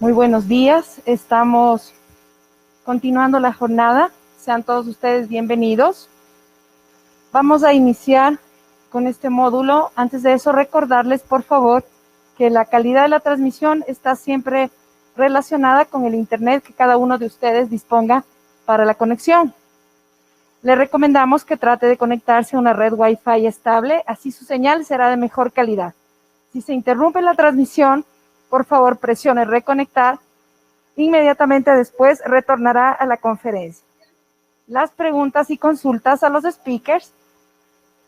Muy buenos días. Estamos continuando la jornada. Sean todos ustedes bienvenidos. Vamos a iniciar con este módulo. Antes de eso, recordarles, por favor, que la calidad de la transmisión está siempre relacionada con el internet que cada uno de ustedes disponga para la conexión. Le recomendamos que trate de conectarse a una red Wi-Fi estable, así su señal será de mejor calidad. Si se interrumpe la transmisión, por favor presione reconectar. Inmediatamente después retornará a la conferencia. Las preguntas y consultas a los speakers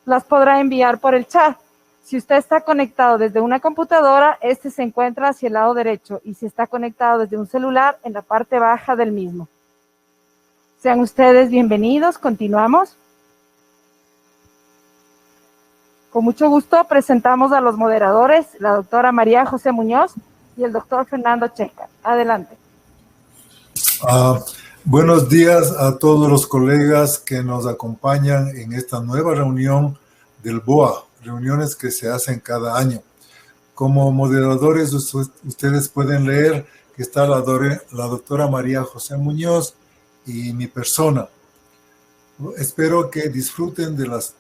las podrá enviar por el chat. Si usted está conectado desde una computadora, este se encuentra hacia el lado derecho, y si está conectado desde un celular, en la parte baja del mismo. Sean ustedes bienvenidos. Continuamos. Con mucho gusto presentamos a los moderadores, la doctora María José Muñoz y el doctor Fernando Checa. Adelante. Buenos días a todos los colegas que nos acompañan en esta nueva reunión del BOA, reuniones que se hacen cada año. Como moderadores, ustedes pueden leer que está la doctora María José Muñoz y mi persona. Espero que disfruten de las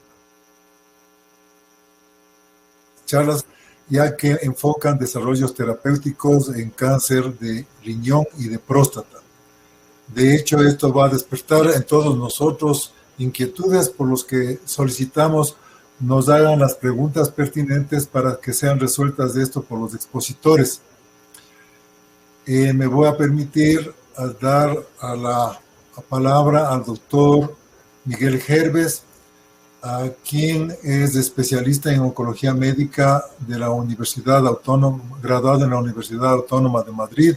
charlas, ya que enfocan desarrollos terapéuticos en cáncer de riñón y de próstata. De hecho, esto va a despertar en todos nosotros inquietudes, por los que solicitamos nos hagan las preguntas pertinentes para que sean resueltas de esto por los expositores. Me voy a permitir dar la palabra al doctor Miguel Herbes, quien es especialista en oncología médica de la Universidad Autónoma, graduado en la Universidad Autónoma de Madrid.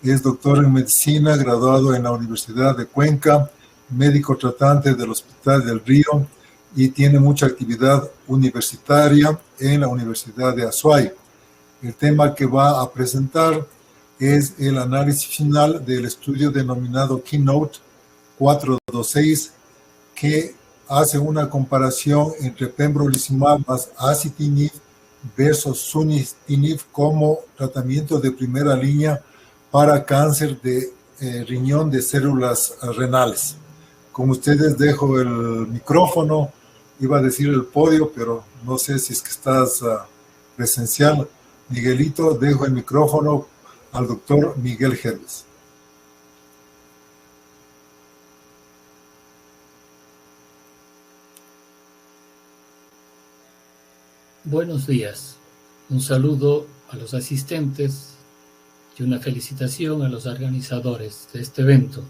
Es doctor en medicina, graduado en la Universidad de Cuenca, médico tratante del Hospital del Río, y tiene mucha actividad universitaria en la Universidad de Azuay. El tema que va a presentar es el análisis final del estudio denominado Keynote 426, que hace una comparación entre pembrolizumab más axitinib versus sunitinib como tratamiento de primera línea para cáncer de riñón de células renales. Con ustedes dejo el micrófono, iba a decir el podio, pero no sé si es que estás presencial. Miguelito, dejo el micrófono al doctor Miguel Herbes. Buenos días. Un saludo a los asistentes y una felicitación a los organizadores de este evento,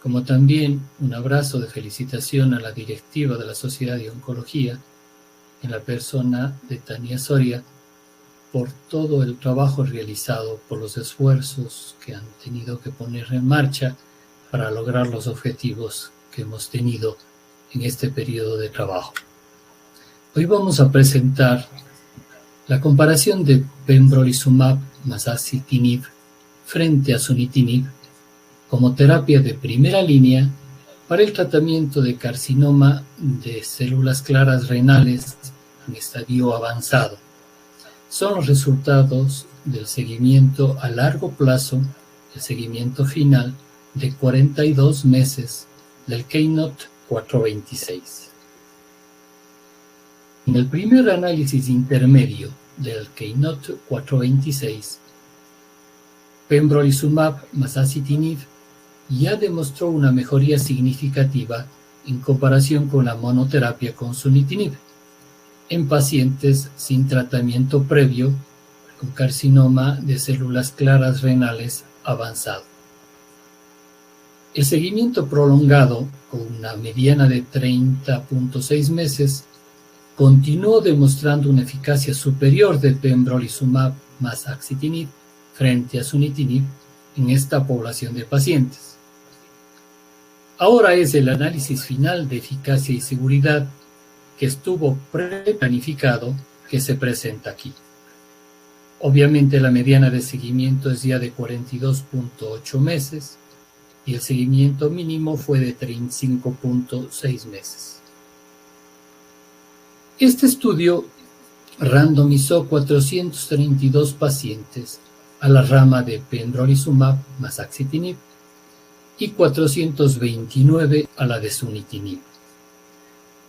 como también un abrazo de felicitación a la directiva de la Sociedad de Oncología, en la persona de Tania Soria, por todo el trabajo realizado, por los esfuerzos que han tenido que poner en marcha para lograr los objetivos que hemos tenido en este periodo de trabajo. Hoy vamos a presentar la comparación de pembrolizumab más axitinib frente a sunitinib como terapia de primera línea para el tratamiento de carcinoma de células claras renales en estadio avanzado. Son los resultados del seguimiento a largo plazo, el seguimiento final de 42 meses del Keynote 426. En el primer análisis intermedio del Keynote 426, pembrolizumab más axitinib ya demostró una mejoría significativa en comparación con la monoterapia con sunitinib en pacientes sin tratamiento previo con carcinoma de células claras renales avanzado. El seguimiento prolongado, con una mediana de 30.6 meses, continuó demostrando una eficacia superior de pembrolizumab más axitinib frente a sunitinib en esta población de pacientes. Ahora es el análisis final de eficacia y seguridad que estuvo preplanificado que se presenta aquí. Obviamente la mediana de seguimiento es ya de 42.8 meses y el seguimiento mínimo fue de 35.6 meses. Este estudio randomizó 432 pacientes a la rama de pembrolizumab más axitinib y 429 a la de sunitinib.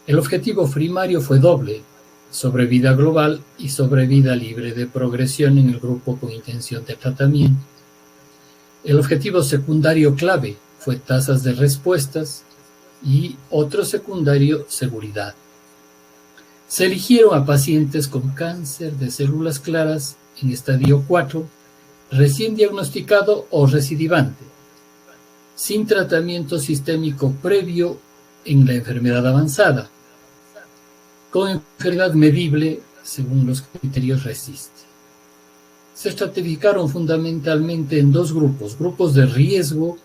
El objetivo primario fue doble: sobrevida global y sobrevida libre de progresión en el grupo con intención de tratamiento. El objetivo secundario clave fue tasas de respuestas y otro secundario, seguridad. Se eligieron a pacientes con cáncer de células claras en estadio 4, recién diagnosticado o recidivante, sin tratamiento sistémico previo en la enfermedad avanzada, con enfermedad medible según los criterios RECIST. Se estratificaron fundamentalmente en dos grupos de riesgo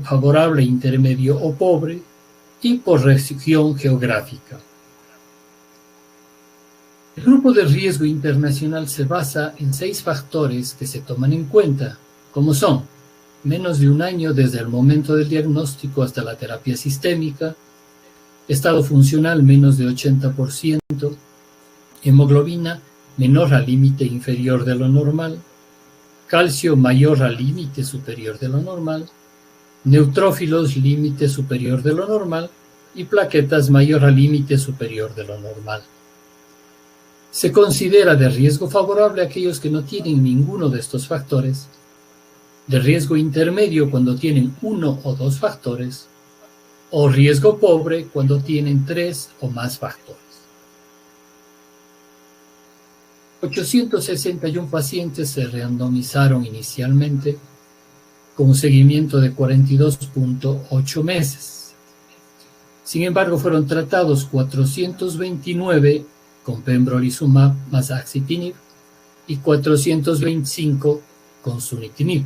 favorable, intermedio o pobre, y por región geográfica. El grupo de riesgo internacional se basa en 6 factores que se toman en cuenta, como son: menos de un año desde el momento del diagnóstico hasta la terapia sistémica, estado funcional menos de 80%, hemoglobina menor al límite inferior de lo normal, calcio mayor al límite superior de lo normal, neutrófilos límite superior de lo normal y plaquetas mayor al límite superior de lo normal. Se considera de riesgo favorable a aquellos que no tienen ninguno de estos factores, de riesgo intermedio cuando tienen 1 o 2 factores, o riesgo pobre cuando tienen 3 o más factores. 861 pacientes se randomizaron inicialmente con un seguimiento de 42.8 meses. Sin embargo, fueron tratados 429 con pembrolizumab más axitinib y 425 con sunitinib.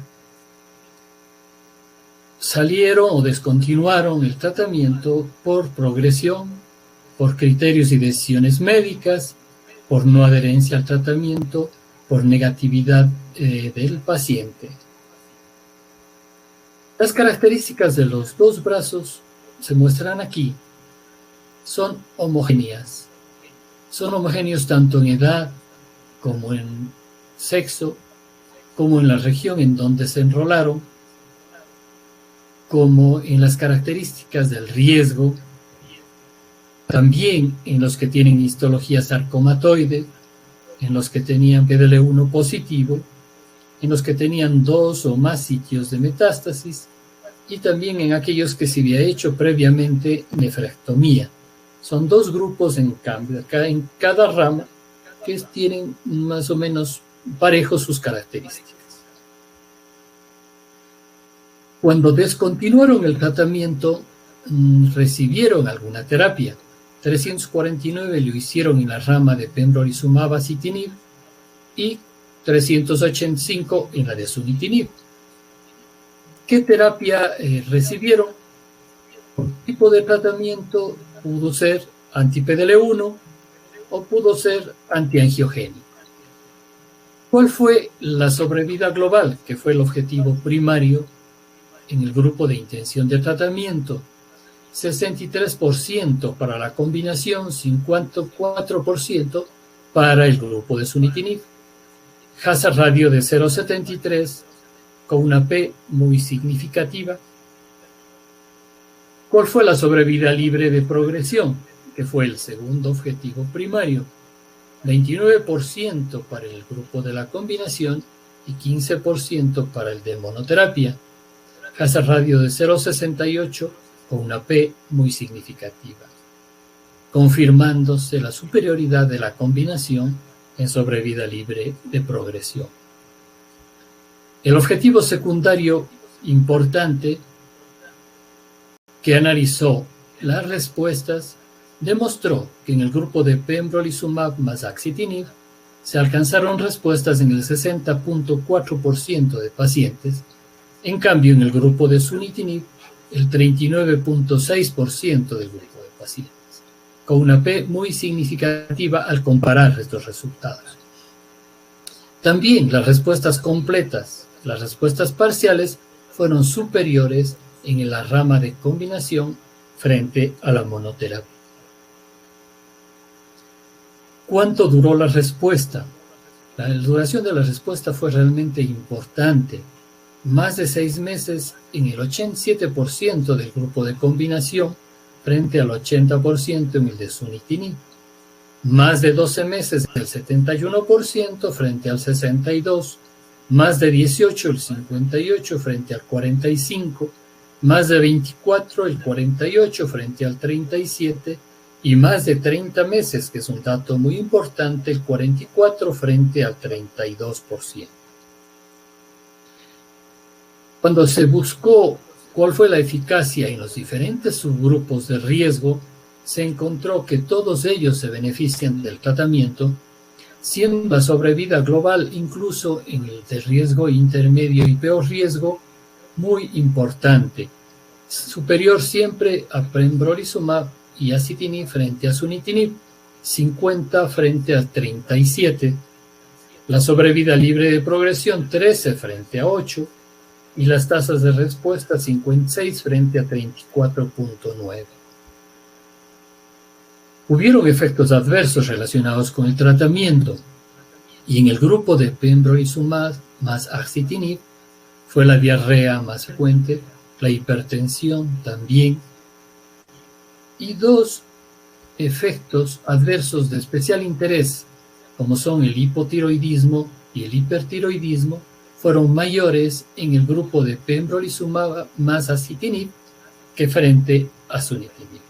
Salieron o descontinuaron el tratamiento por progresión, por criterios y decisiones médicas, por no adherencia al tratamiento, por negatividad del paciente. Las características de los dos brazos se muestran aquí. Son homogéneas. Son homogéneos tanto en edad como en sexo, como en la región en donde se enrolaron, como en las características del riesgo, también en los que tienen histología sarcomatoide, en los que tenían PDL1 positivo, en los que tenían 2 o más sitios de metástasis, y también en aquellos que se había hecho previamente nefrectomía. Son 2 grupos en cada rama que tienen más o menos parejos sus características. Cuando descontinuaron el tratamiento, recibieron alguna terapia. 349 lo hicieron en la rama de pembrolizumab axitinib y 385 en la de sunitinib. ¿Qué terapia recibieron? El tipo de tratamiento pudo ser anti-PDL1 o pudo ser antiangiogénico. ¿Cuál fue la sobrevida global, que fue el objetivo primario en el grupo de intención de tratamiento? 63% para la combinación, 54% para el grupo de sunitinib. Hazard radio de 0,73 con una P muy significativa. ¿Cuál fue la sobrevida libre de progresión? Que fue el segundo objetivo primario. 29% para el grupo de la combinación y 15% para el de monoterapia. Hazard radio de 0,68 con una P muy significativa, confirmándose la superioridad de la combinación en sobrevida libre de progresión. El objetivo secundario importante que analizó las respuestas demostró que en el grupo de pembrolizumab más axitinib se alcanzaron respuestas en el 60.4% de pacientes. En cambio, en el grupo de sunitinib, el 39.6% del grupo de pacientes, con una P muy significativa al comparar estos resultados. También las respuestas completas, las respuestas parciales, fueron superiores en la rama de combinación frente a la monoterapia. ¿Cuánto duró la respuesta? La duración de la respuesta fue realmente importante. Más de 6 meses en el 87% del grupo de combinación frente al 80% en el de sunitinib. Más de 12 meses el 71% frente al 62%, más de 18 el 58% frente al 45%, más de 24 el 48% frente al 37%, y más de 30 meses, que es un dato muy importante, el 44% frente al 32%. Cuando se buscó cuál fue la eficacia en los diferentes subgrupos de riesgo, se encontró que todos ellos se benefician del tratamiento, siendo la sobrevida global, incluso en el de riesgo intermedio y peor riesgo, muy importante, superior siempre a pembrolizumab y axitinib frente a sunitinib, 50 frente a 37, la sobrevida libre de progresión 13 frente a 8, y las tasas de respuesta 56 frente a 34.9. Hubieron efectos adversos relacionados con el tratamiento, y en el grupo de pembrolizumab más axitinib fue la diarrea más frecuente, la hipertensión también, y 2 efectos adversos de especial interés, como son el hipotiroidismo y el hipertiroidismo, fueron mayores en el grupo de pembrolizumab más axitinib que frente a sunitinib.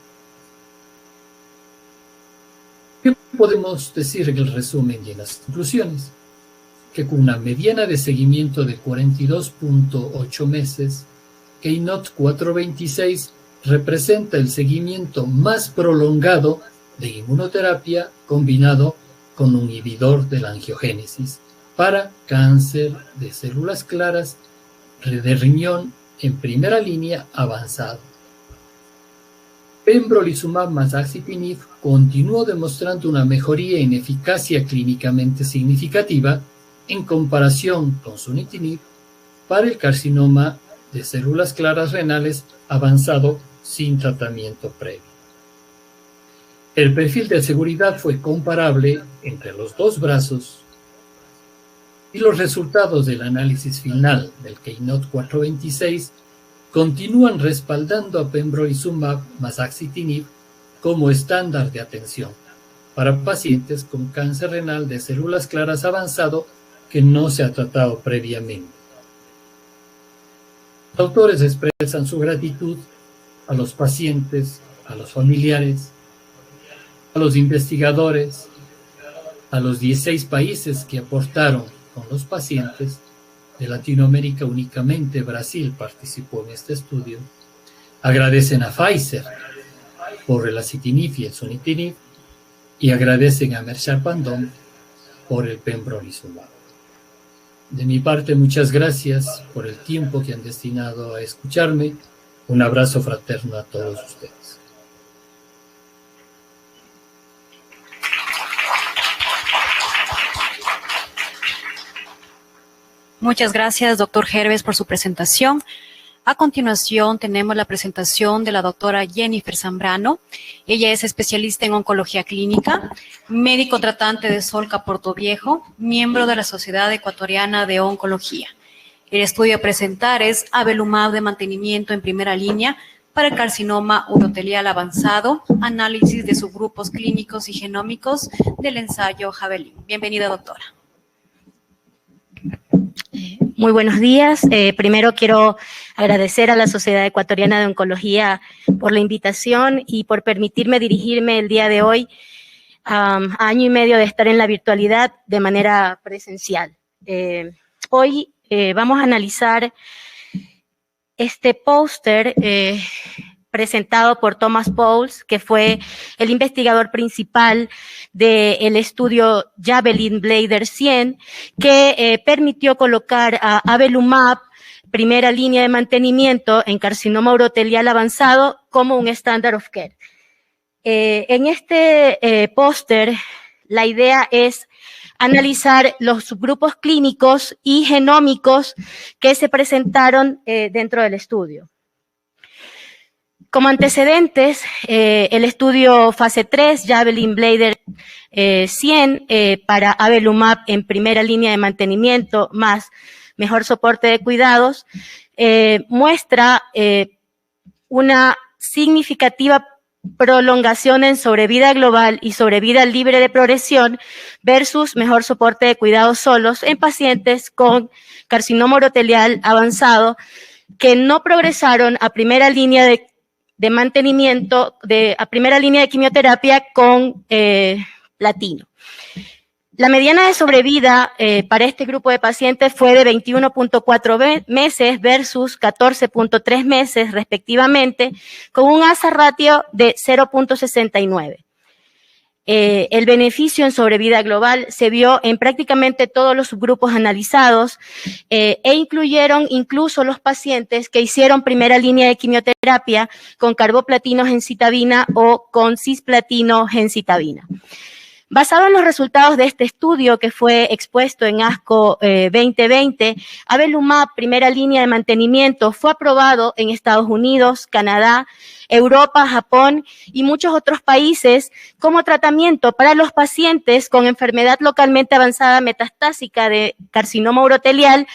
¿Qué podemos decir en el resumen y en las conclusiones? Que con una mediana de seguimiento de 42.8 meses, KEYNOTE 426 representa el seguimiento más prolongado de inmunoterapia combinado con un inhibidor de la angiogénesis para cáncer de células claras de riñón en primera línea avanzado. Pembrolizumab más axitinib continuó demostrando una mejoría en eficacia clínicamente significativa en comparación con sunitinib para el carcinoma de células claras renales avanzado sin tratamiento previo. El perfil de seguridad fue comparable entre los dos brazos y los resultados del análisis final del KEYNOTE 426 continúan respaldando a pembrolizumab más axitinib como estándar de atención para pacientes con cáncer renal de células claras avanzado que no se ha tratado previamente. Los autores expresan su gratitud a los pacientes, a los familiares, a los investigadores, a los 16 países que aportaron con los pacientes. De Latinoamérica únicamente Brasil participó en este estudio. Agradecen a Pfizer por el axitinib y el sunitinib y agradecen a Merck Sharp & Dohme por el pembrolizumab. De mi parte, muchas gracias por el tiempo que han destinado a escucharme. Un abrazo fraterno a todos ustedes. Muchas gracias, doctor Herves, por su presentación. A continuación, tenemos la presentación de la doctora Jennifer Zambrano. Ella es especialista en oncología clínica, médico tratante de Solca Portoviejo, miembro de la Sociedad Ecuatoriana de Oncología. El estudio a presentar es avelumab de mantenimiento en primera línea para el carcinoma urotelial avanzado, análisis de subgrupos clínicos y genómicos del ensayo Javelin. Bienvenida, doctora. Muy buenos días. Primero quiero agradecer a la Sociedad Ecuatoriana de Oncología por la invitación y por permitirme dirigirme el día de hoy a año y medio de estar en la virtualidad de manera presencial. Hoy vamos a analizar este póster presentado por Thomas Powles, que fue el investigador principal del estudio Javelin Bladder 100, que permitió colocar a avelumab, primera línea de mantenimiento en carcinoma urotelial avanzado, como un standard of care. En este póster, la idea es analizar los subgrupos clínicos y genómicos que se presentaron dentro del estudio. Como antecedentes, el estudio fase 3, Javelin Blader 100, para avelumab en primera línea de mantenimiento más mejor soporte de cuidados, muestra una significativa prolongación en sobrevida global y sobrevida libre de progresión versus mejor soporte de cuidados solos en pacientes con carcinoma urotelial avanzado que no progresaron a primera línea de mantenimiento, a primera línea de quimioterapia con platino. La mediana de sobrevida para este grupo de pacientes fue de 21.4 meses versus 14.3 meses respectivamente, con un hazard ratio de 0.69. El beneficio en sobrevida global se vio en prácticamente todos los subgrupos analizados e incluyeron incluso los pacientes que hicieron primera línea de quimioterapia con carboplatino gemcitabina o con cisplatino gemcitabina. Basado en los resultados de este estudio que fue expuesto en ASCO 2020, avelumab, primera línea de mantenimiento, fue aprobado en Estados Unidos, Canadá, Europa, Japón y muchos otros países como tratamiento para los pacientes con enfermedad localmente avanzada metastásica de carcinoma urotelial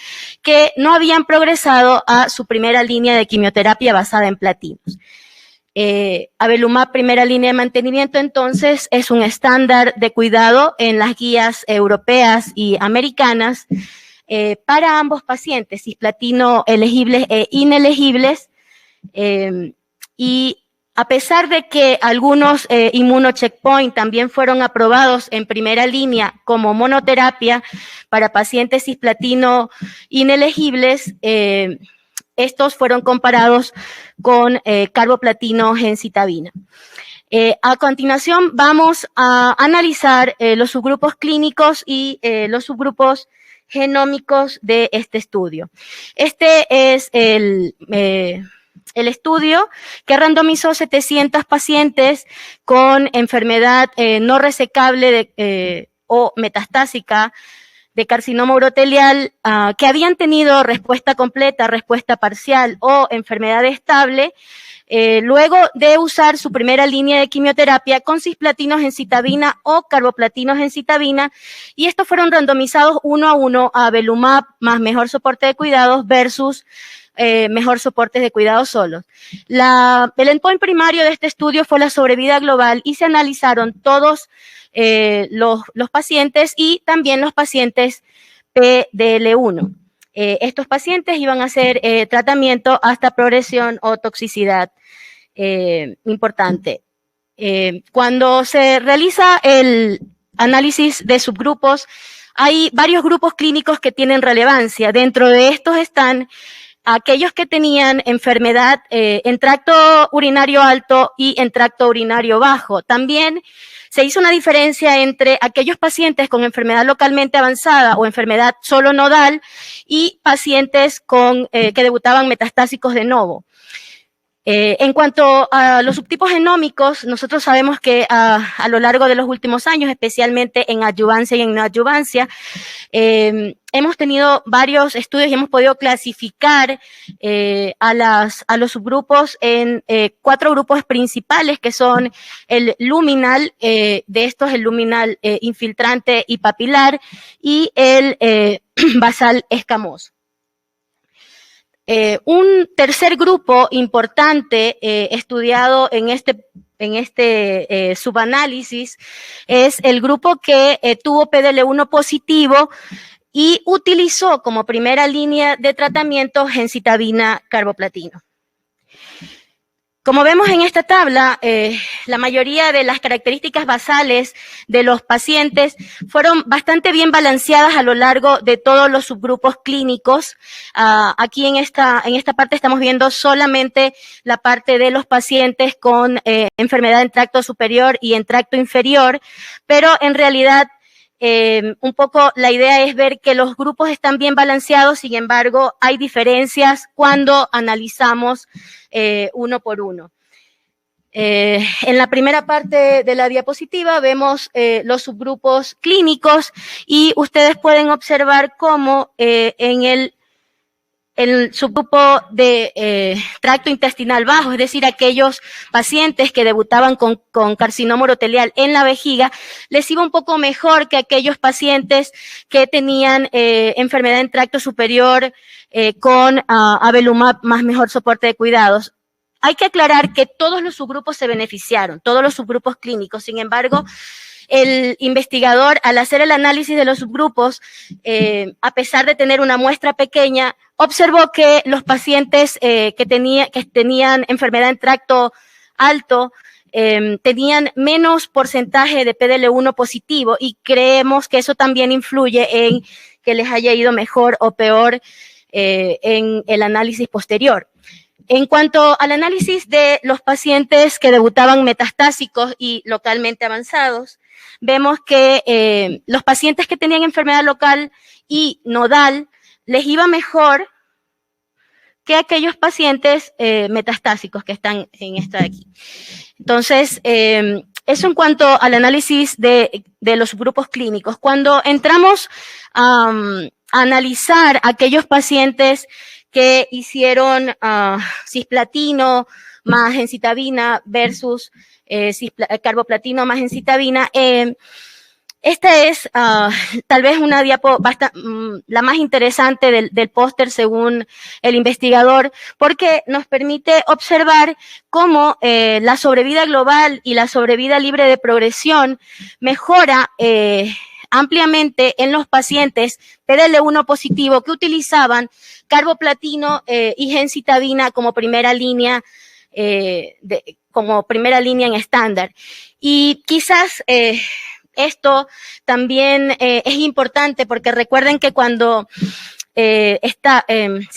que no habían progresado a su primera línea de quimioterapia basada en platinos. Avelumab primera línea de mantenimiento entonces es un estándar de cuidado en las guías europeas y americanas para ambos pacientes, cisplatino elegibles e inelegibles, y a pesar de que algunos inmunocheckpoint también fueron aprobados en primera línea como monoterapia para pacientes cisplatino inelegibles, estos fueron comparados con carboplatino gemcitabina. A continuación vamos a analizar los subgrupos clínicos y los subgrupos genómicos de este estudio. Este es el estudio que randomizó 700 pacientes con enfermedad no resecable o metastásica de carcinoma urotelial que habían tenido respuesta completa, respuesta parcial o enfermedad estable, luego de usar su primera línea de quimioterapia con cisplatino gemcitabina o carboplatino gemcitabina, y estos fueron randomizados 1 a 1 a avelumab más mejor soporte de cuidados versus mejor soportes de cuidados solos. El endpoint primario de este estudio fue la sobrevida global y se analizaron todos los pacientes y también los pacientes PDL1. Estos pacientes iban a hacer tratamiento hasta progresión o toxicidad importante. Cuando se realiza el análisis de subgrupos, hay varios grupos clínicos que tienen relevancia. Dentro de estos están aquellos que tenían enfermedad en tracto urinario alto y en tracto urinario bajo. También se hizo una diferencia entre aquellos pacientes con enfermedad localmente avanzada o enfermedad solo nodal y pacientes que debutaban metastásicos de novo. En cuanto a los subtipos genómicos, nosotros sabemos que a lo largo de los últimos años, especialmente en adyuvancia y en neoadyuvancia, hemos tenido varios estudios y hemos podido clasificar a los subgrupos en 4 grupos principales, que son el luminal, de estos el luminal infiltrante y papilar, y el basal escamoso. Un tercer grupo importante estudiado en este subanálisis es el grupo que tuvo PDL1 positivo y utilizó como primera línea de tratamiento gemcitabina carboplatino. Como vemos en esta tabla, la mayoría de las características basales de los pacientes fueron bastante bien balanceadas a lo largo de todos los subgrupos clínicos. Aquí en esta parte estamos viendo solamente la parte de los pacientes con enfermedad en tracto superior y en tracto inferior, pero en realidad un poco la idea es ver que los grupos están bien balanceados, sin embargo, hay diferencias cuando analizamos uno por uno. En la primera parte de la diapositiva vemos los subgrupos clínicos y ustedes pueden observar cómo en el subgrupo de tracto intestinal bajo, es decir, aquellos pacientes que debutaban con carcinoma urotelial en la vejiga, les iba un poco mejor que aquellos pacientes que tenían enfermedad en tracto superior con avelumab más mejor soporte de cuidados. Hay que aclarar que todos los subgrupos se beneficiaron, todos los subgrupos clínicos. Sin embargo, el investigador, al hacer el análisis de los subgrupos, a pesar de tener una muestra pequeña, observó que los pacientes que tenían enfermedad en tracto alto tenían menos porcentaje de PDL1 positivo, y creemos que eso también influye en que les haya ido mejor o peor en el análisis posterior. En cuanto al análisis de los pacientes que debutaban metastásicos y localmente avanzados, vemos que los pacientes que tenían enfermedad local y nodal les iba mejor que aquellos pacientes metastásicos que están en esta de aquí. Entonces, eso en cuanto al análisis de los grupos clínicos. Cuando entramos a analizar aquellos pacientes que hicieron cisplatino más gencitabina versus carboplatino más gencitabina, esta es tal vez una diapo la más interesante del póster según el investigador, porque nos permite observar cómo la sobrevida global y la sobrevida libre de progresión mejora ampliamente en los pacientes PDL1 positivo que utilizaban carboplatino y gencitabina como primera línea en estándar. Y quizás esto también es importante porque recuerden que cuando se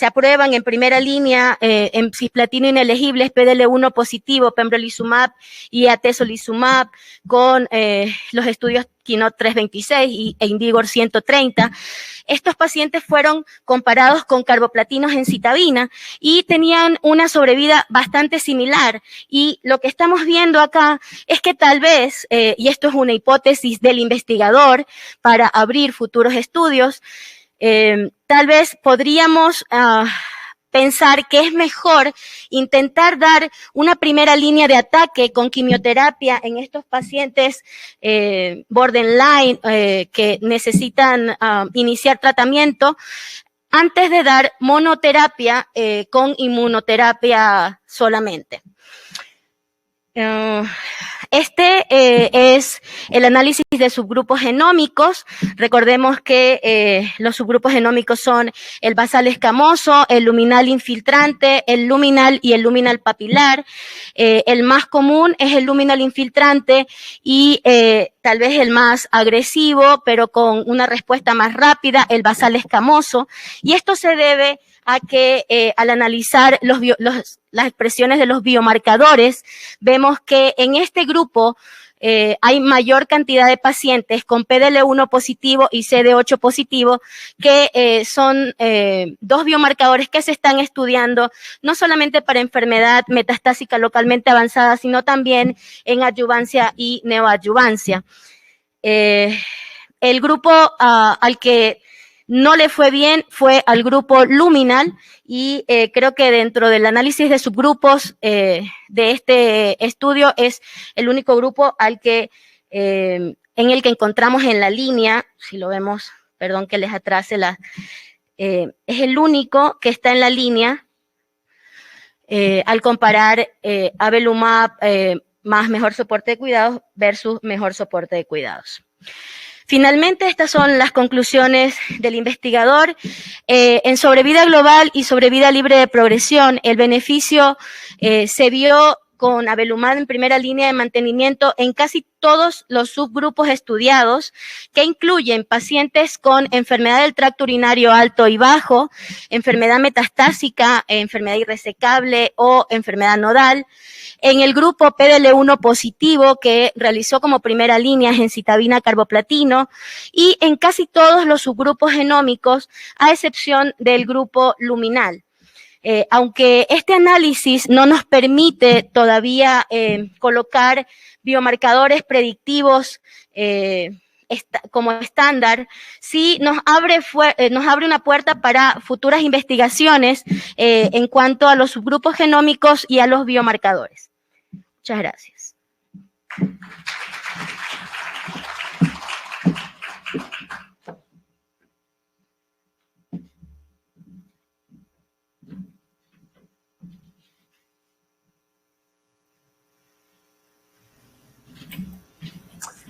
aprueban en primera línea en cisplatino inelegibles PDL1 positivo, pembrolizumab y atezolizumab con los estudios KEYNOTE 326 e INDIGOR 130, estos pacientes fueron comparados con carboplatino gencitabina y tenían una sobrevida bastante similar. Y lo que estamos viendo acá es que tal vez, y esto es una hipótesis del investigador para abrir futuros estudios, tal vez podríamos pensar que es mejor intentar dar una primera línea de ataque con quimioterapia en estos pacientes borderline que necesitan iniciar tratamiento antes de dar monoterapia con inmunoterapia solamente. Este es el análisis de subgrupos genómicos. Recordemos que los subgrupos genómicos son el basal escamoso, el luminal infiltrante, el luminal y el luminal papilar. El más común es el luminal infiltrante y tal vez el más agresivo, pero con una respuesta más rápida, el basal escamoso. Y esto se debe a que al analizar las expresiones de los biomarcadores, vemos que en este grupo hay mayor cantidad de pacientes con PDL1 positivo y CD8 positivo, que son dos biomarcadores que se están estudiando no solamente para enfermedad metastásica localmente avanzada, sino también en adyuvancia y neoadyuvancia. El grupo al que no le fue bien fue al grupo luminal y creo que dentro del análisis de subgrupos de este estudio es el único grupo al que en el que encontramos en la línea, si lo vemos, perdón que les atrase es el único que está en la línea al comparar avelumab más mejor soporte de cuidados versus mejor soporte de cuidados. Finalmente, estas son las conclusiones del investigador. En sobrevida global y sobrevida libre de progresión, el beneficio se vio con avelumab en primera línea de mantenimiento en casi todos los subgrupos estudiados, que incluyen pacientes con enfermedad del tracto urinario alto y bajo, enfermedad metastásica, enfermedad irresecable o enfermedad nodal. En el grupo PDL1 positivo, que realizó como primera línea gencitabina carboplatino, y en casi todos los subgrupos genómicos, a excepción del grupo luminal. Aunque este análisis no nos permite todavía colocar biomarcadores predictivos como estándar, sí nos abre una puerta para futuras investigaciones en cuanto a los subgrupos genómicos y a los biomarcadores. Muchas gracias.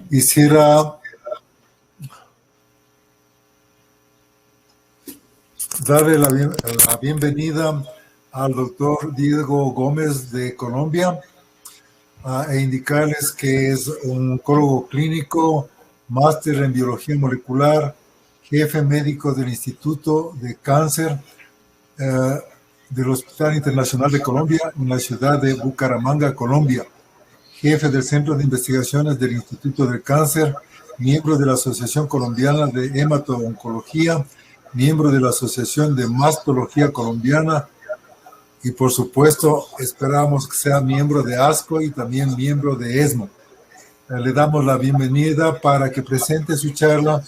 Quisiera darle la bienvenida al doctor Diego Gómez de Colombia e indicarles que es un oncólogo clínico, máster en biología molecular, jefe médico del Instituto de Cáncer del Hospital Internacional de Colombia en la ciudad de Bucaramanga, Colombia, jefe del Centro de Investigaciones del Instituto del Cáncer, miembro de la Asociación Colombiana de Hemato-Oncología, miembro de la Asociación de Mastología Colombiana y, por supuesto, esperamos que sea miembro de ASCO y también miembro de ESMO. Le damos la bienvenida para que presente su charla,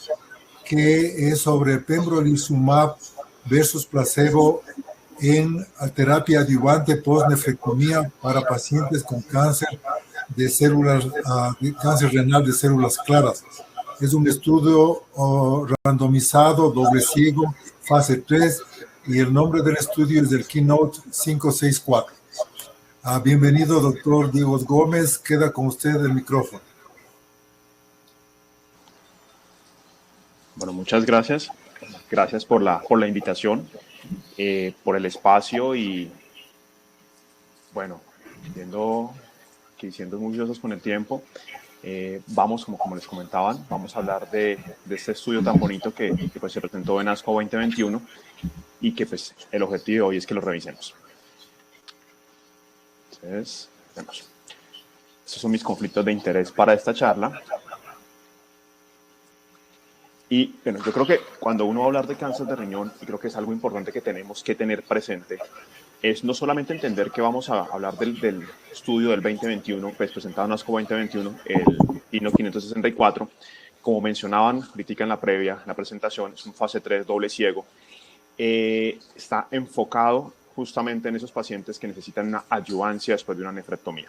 que es sobre pembrolizumab versus placebo en terapia adyuvante post-nefrectomía para pacientes con cáncer de células, de cáncer renal de células claras. Es un estudio randomizado, doble ciego, fase 3, y el nombre del estudio es del Keynote 564. Bienvenido, doctor Diego Gómez. Queda con usted el micrófono. Bueno, muchas gracias. Gracias por la invitación, por el espacio y, bueno, siendo muy juiciosos con el tiempo, vamos, como les comentaban, vamos a hablar de este estudio tan bonito que pues, se presentó en ASCO 2021 y que pues el objetivo de hoy es que lo revisemos. Entonces, vemos. Estos son mis conflictos de interés para esta charla. Y bueno, yo creo que cuando uno va a hablar de cáncer de riñón, y creo que es algo importante que tenemos que tener presente, es no solamente entender que vamos a hablar del estudio del 2021, pues presentado en ASCO 2021, el INO 564, como mencionaban ahorita en la previa, en la presentación, es un fase 3 doble ciego, está enfocado justamente en esos pacientes que necesitan una adyuvancia después de una nefrectomía.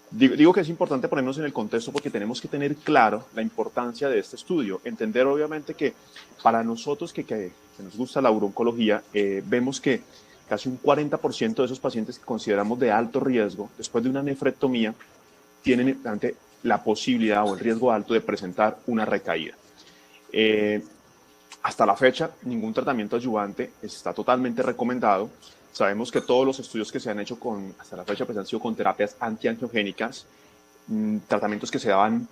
Digo que es importante ponernos en el contexto porque tenemos que tener claro la importancia de este estudio, entender obviamente que para nosotros que nos gusta la urooncología, vemos que casi un 40% de esos pacientes que consideramos de alto riesgo, después de una nefrectomía, tienen la posibilidad o el riesgo alto de presentar una recaída. Hasta la fecha, ningún tratamiento adyuvante está totalmente recomendado. Sabemos que todos los estudios que se han hecho hasta la fecha pues, han sido con terapias antiangiogénicas, tratamientos que se daban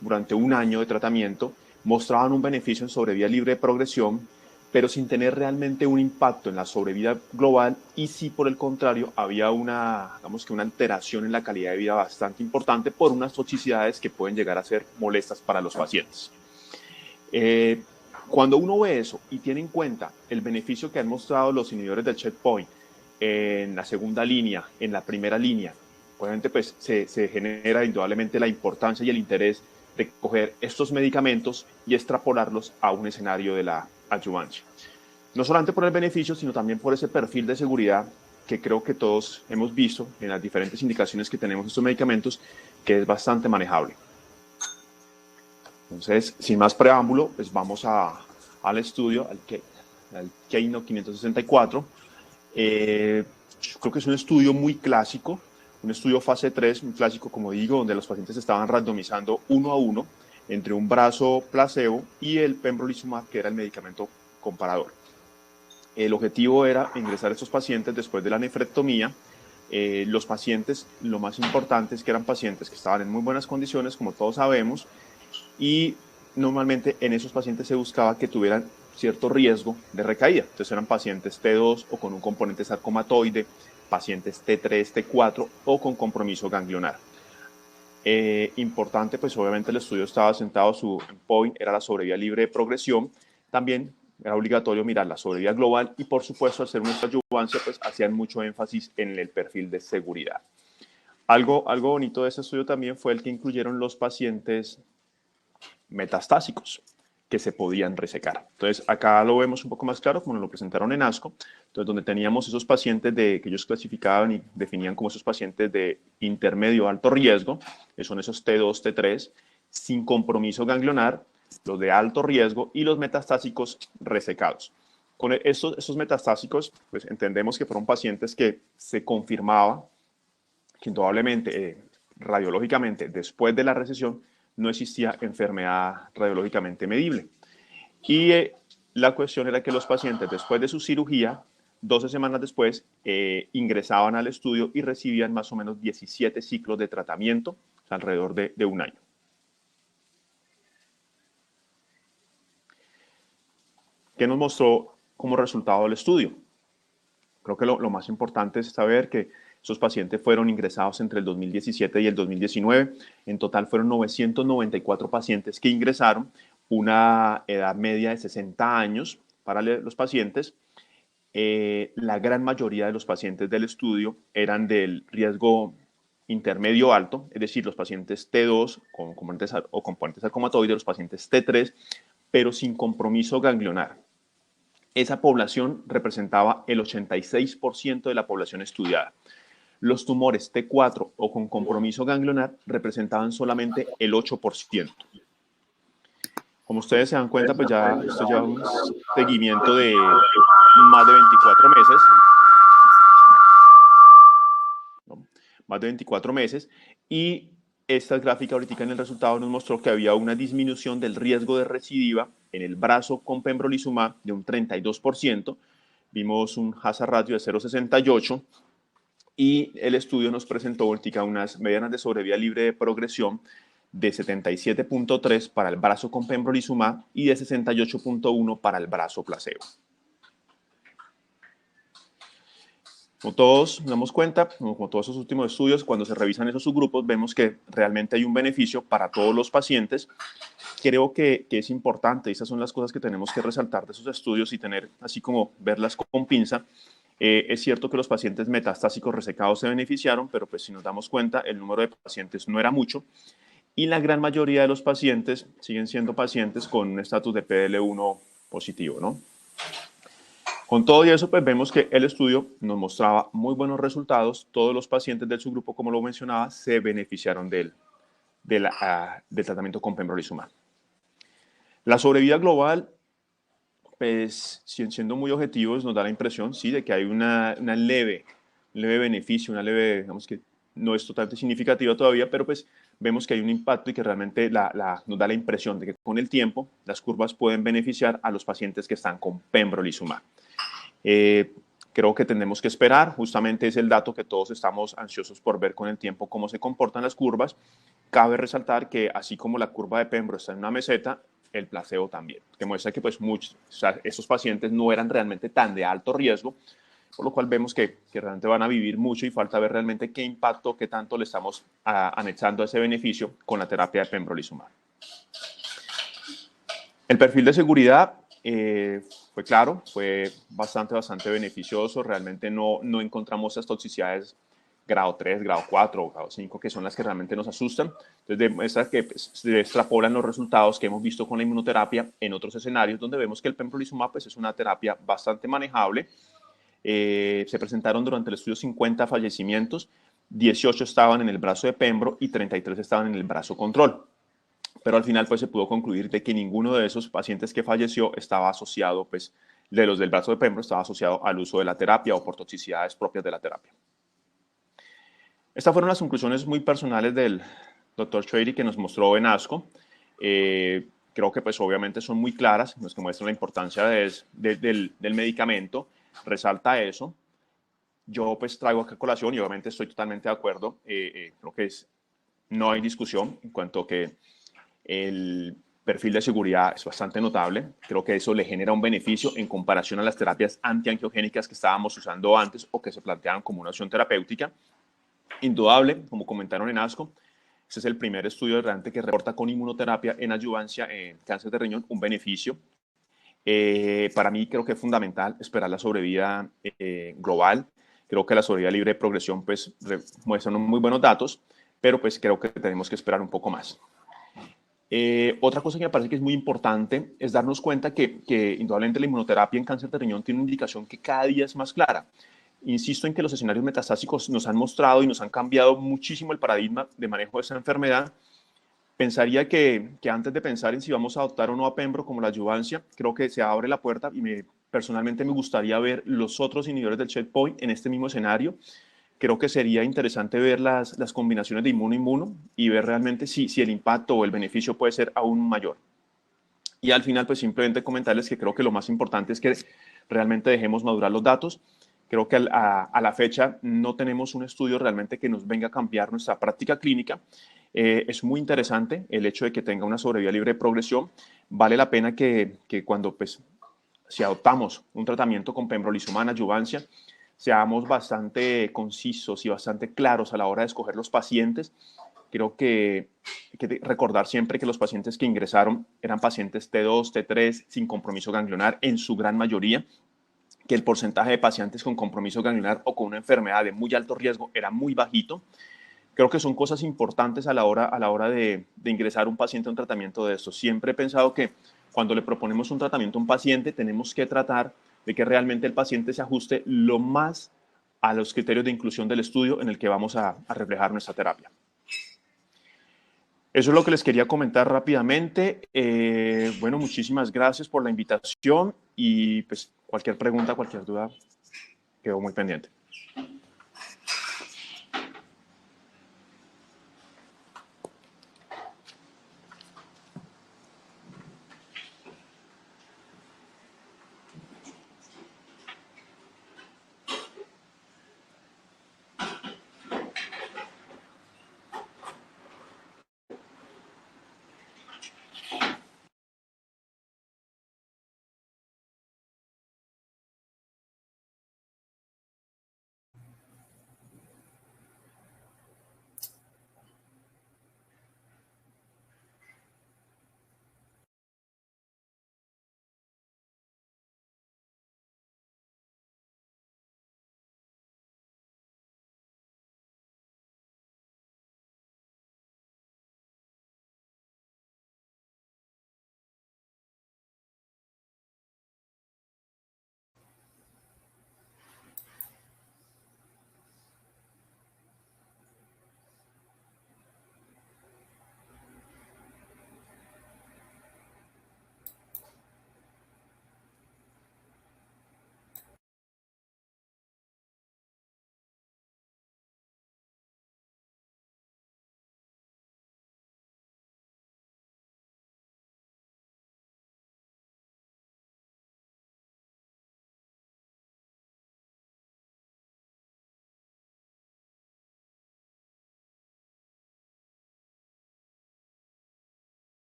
durante un año de tratamiento, mostraban un beneficio en sobrevida libre de progresión, pero sin tener realmente un impacto en la sobrevida global y si por el contrario había una alteración en la calidad de vida bastante importante por unas toxicidades que pueden llegar a ser molestas para los pacientes. Cuando uno ve eso y tiene en cuenta el beneficio que han mostrado los inhibidores del checkpoint en la segunda línea, en la primera línea, obviamente pues se genera indudablemente la importancia y el interés de coger estos medicamentos y extrapolarlos a un escenario de la adyuvancia. No solamente por el beneficio, sino también por ese perfil de seguridad que creo que todos hemos visto en las diferentes indicaciones que tenemos de estos medicamentos, que es bastante manejable. Entonces, sin más preámbulo, pues vamos al estudio, al Keynote 564. Creo que es un estudio muy clásico, un estudio fase 3, muy clásico, como digo, donde los pacientes estaban randomizando uno a uno entre un brazo placebo y el pembrolizumab, que era el medicamento comparador. El objetivo era ingresar a estos pacientes después de la nefrectomía. Los pacientes, lo más importante es que eran pacientes que estaban en muy buenas condiciones, como todos sabemos, y normalmente en esos pacientes se buscaba que tuvieran cierto riesgo de recaída. Entonces eran pacientes T2 o con un componente sarcomatoide, pacientes T3, T4 o con compromiso ganglionar. Importante, pues obviamente el estudio estaba sentado, su endpoint era la sobrevida libre de progresión. También era obligatorio mirar la sobrevida global y por supuesto al ser una adyuvancia pues hacían mucho énfasis en el perfil de seguridad. Algo bonito de ese estudio también fue el que incluyeron los pacientes metastásicos que se podían resecar. Entonces, acá lo vemos un poco más claro, como nos lo presentaron en ASCO, entonces, donde teníamos esos pacientes que ellos clasificaban y definían como esos pacientes de intermedio alto riesgo, que son esos T2, T3, sin compromiso ganglionar, los de alto riesgo y los metastásicos resecados. Con esos metastásicos, pues entendemos que fueron pacientes que se confirmaba que indudablemente, radiológicamente, después de la resección, no existía enfermedad radiológicamente medible. Y la cuestión era que los pacientes, después de su cirugía, 12 semanas después, ingresaban al estudio y recibían más o menos 17 ciclos de tratamiento, o sea, alrededor de un año. ¿Qué nos mostró como resultado del estudio? Creo que lo más importante es saber que esos pacientes fueron ingresados entre el 2017 y el 2019. En total fueron 994 pacientes que ingresaron, una edad media de 60 años para los pacientes. La gran mayoría de los pacientes del estudio eran del riesgo intermedio alto, es decir, los pacientes T2 con componentes sarcomatoides, los pacientes T3, pero sin compromiso ganglionar. Esa población representaba el 86% de la población estudiada. Los tumores T4 o con compromiso ganglionar representaban solamente el 8%. Como ustedes se dan cuenta, pues ya esto lleva un seguimiento de más de 24 meses. ¿No? Más de 24 meses. Y esta gráfica ahorita en el resultado nos mostró que había una disminución del riesgo de recidiva en el brazo con pembrolizumab de un 32%. Vimos un hazard ratio de 0,68 y el estudio nos presentó ahorita unas medianas de sobrevida libre de progresión de 77.3 para el brazo con pembrolizumab y de 68.1 para el brazo placebo. Como todos nos damos cuenta, como todos esos últimos estudios, cuando se revisan esos subgrupos, vemos que realmente hay un beneficio para todos los pacientes. Creo que es importante, esas son las cosas que tenemos que resaltar de esos estudios y tener así como verlas con pinza. Es cierto que los pacientes metastásicos resecados se beneficiaron, pero pues si nos damos cuenta, el número de pacientes no era mucho y la gran mayoría de los pacientes siguen siendo pacientes con un estatus de PDL1 positivo, ¿no? Con todo y eso, pues vemos que el estudio nos mostraba muy buenos resultados. Todos los pacientes del subgrupo, como lo mencionaba, se beneficiaron del tratamiento con pembrolizumab. La sobrevida global, pues siendo muy objetivos, nos da la impresión, sí, de que hay un leve beneficio, una leve, digamos que no es totalmente significativa todavía, pero pues vemos que hay un impacto y que realmente nos da la impresión de que con el tiempo las curvas pueden beneficiar a los pacientes que están con pembrolizumab. Creo que tenemos que esperar, justamente es el dato que todos estamos ansiosos por ver con el tiempo cómo se comportan las curvas. Cabe resaltar que así como la curva de Pembro está en una meseta, el placebo también, que muestra que pues esos pacientes no eran realmente tan de alto riesgo, por lo cual vemos que realmente van a vivir mucho y falta ver realmente qué impacto, qué tanto le estamos anexando a ese beneficio con la terapia de pembrolizumab. El perfil de seguridad fue claro, fue bastante beneficioso. Realmente no encontramos esas toxicidades grado 3, grado 4 o grado 5, que son las que realmente nos asustan. Entonces, demuestra que se extrapolan los resultados que hemos visto con la inmunoterapia en otros escenarios, donde vemos que el pembrolizumab pues, es una terapia bastante manejable. Se presentaron durante el estudio 50 fallecimientos, 18 estaban en el brazo de pembro y 33 estaban en el brazo control. Pero al final pues se pudo concluir de que ninguno de esos pacientes que falleció estaba asociado, pues de los del brazo de pembro, estaba asociado al uso de la terapia o por toxicidades propias de la terapia. Estas fueron las conclusiones muy personales del Dr. Choueiri que nos mostró en ASCO. Creo que pues obviamente son muy claras, nos muestran la importancia del medicamento, resalta eso. Yo pues traigo acá colación y obviamente estoy totalmente de acuerdo. Creo que no hay discusión en cuanto a que el perfil de seguridad es bastante notable. Creo que eso le genera un beneficio en comparación a las terapias antiangiogénicas que estábamos usando antes o que se planteaban como una opción terapéutica. Indudable, como comentaron en ASCO, este es el primer estudio realmente que reporta con inmunoterapia en adyuvancia en cáncer de riñón un beneficio. Para mí creo que es fundamental esperar la sobrevida global. Creo que la sobrevida libre de progresión pues muestra muy buenos datos, pero pues creo que tenemos que esperar un poco más. Otra cosa que me parece que es muy importante es darnos cuenta que indudablemente la inmunoterapia en cáncer de riñón tiene una indicación que cada día es más clara. Insisto en que los escenarios metastásicos nos han mostrado y nos han cambiado muchísimo el paradigma de manejo de esa enfermedad. Pensaría que antes de pensar en si vamos a adoptar o no a Pembro como la adyuvancia, creo que se abre la puerta y personalmente me gustaría ver los otros inhibidores del checkpoint en este mismo escenario. Creo que sería interesante ver las combinaciones de inmuno-inmuno y ver realmente si el impacto o el beneficio puede ser aún mayor. Y al final, pues simplemente comentarles que creo que lo más importante es que realmente dejemos madurar los datos. Creo que a la fecha no tenemos un estudio realmente que nos venga a cambiar nuestra práctica clínica. Es muy interesante el hecho de que tenga una sobrevida libre de progresión. Vale la pena que cuando, pues, si adoptamos un tratamiento con pembrolizumab adyuvancia, seamos bastante concisos y bastante claros a la hora de escoger los pacientes. Creo que recordar siempre que los pacientes que ingresaron eran pacientes T2, T3, sin compromiso ganglionar, en su gran mayoría, que el porcentaje de pacientes con compromiso ganglionar o con una enfermedad de muy alto riesgo era muy bajito. Creo que son cosas importantes a la hora de ingresar un paciente a un tratamiento de esto. Siempre he pensado que cuando le proponemos un tratamiento a un paciente, tenemos que tratar de que realmente el paciente se ajuste lo más a los criterios de inclusión del estudio en el que vamos a reflejar nuestra terapia. Eso es lo que les quería comentar rápidamente. Bueno, muchísimas gracias por la invitación y pues cualquier pregunta, cualquier duda, quedo muy pendiente.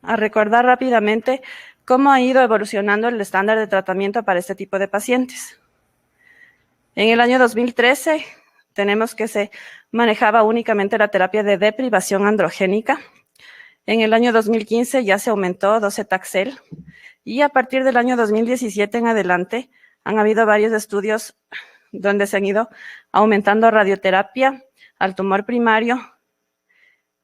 A recordar rápidamente cómo ha ido evolucionando el estándar de tratamiento para este tipo de pacientes. En el año 2013 tenemos que se manejaba únicamente la terapia de deprivación androgénica. En el año 2015 ya se aumentó docetaxel y a partir del año 2017 en adelante han habido varios estudios donde se han ido aumentando radioterapia al tumor primario,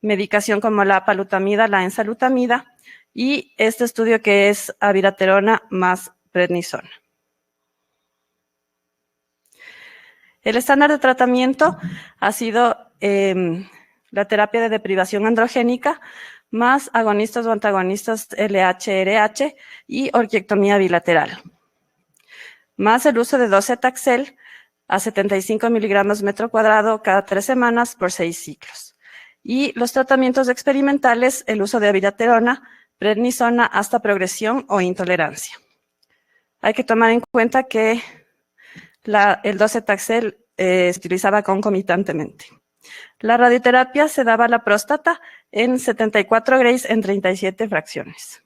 medicación como la palutamida, la enzalutamida, y este estudio que es abiraterona más prednisona. El estándar de tratamiento ha sido la terapia de deprivación androgénica más agonistas o antagonistas LH-RH y orquiectomía bilateral, más el uso de docetaxel a 75 miligramos metro cuadrado cada 3 semanas por 6 ciclos. Y los tratamientos experimentales, el uso de abiraterona, prednisona hasta progresión o intolerancia. Hay que tomar en cuenta que el docetaxel se utilizaba concomitantemente. La radioterapia se daba a la próstata en 74 grays en 37 fracciones.